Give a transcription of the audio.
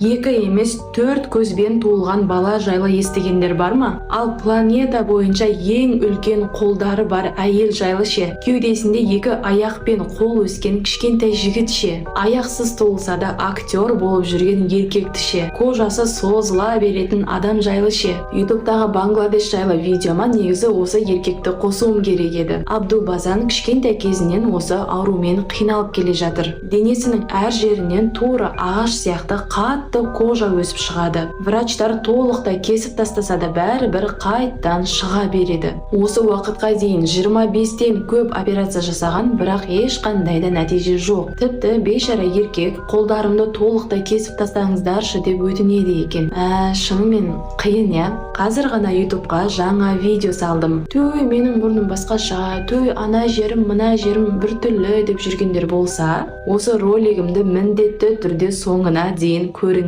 2 емес 4 көзбен туылған бала жайлы естігендер бар ма? Ал планета бойынша ең үлкен қолдары бар әйел жайлы ше? Кеудесінде 2 аяқ пен қол өскен кішкентай жігіт ше? Аяқсыз туылса да актер болып жүрген еркекті ше? Кожасы созыла беретін адам жайлы ше? ютубтағы Бангладеш жайлы видеома негізі осы еркекті қосуым керек еді. Абдулбазан кішкентай кезінен осы аурумен қиналып келе жатыр. Денесінің әр жерінен тура ағаш сияқты қатты кожа өсіп шығады. Врачтар толықтай кесіп тастаса да бәрібір қайттан шыға береді. Осы уақытқа дейін 25-тен көп операция жасаған, бірақ ешқандай да нәтиже жоқ. Тіпті бейшара еркек қолдарымды толықтай кесіп тастаңыздаршы деп өтінеді екен. Шынымен қиын, я? Қазір ғана ютубқа жаңа видео салдым. Төй, менің мұрным басқаша, төй, ана жерім, мына жерім біртүрлі деп жүргендер болса, осы ролигімді міндетті түрде соңына дейін көріңіз.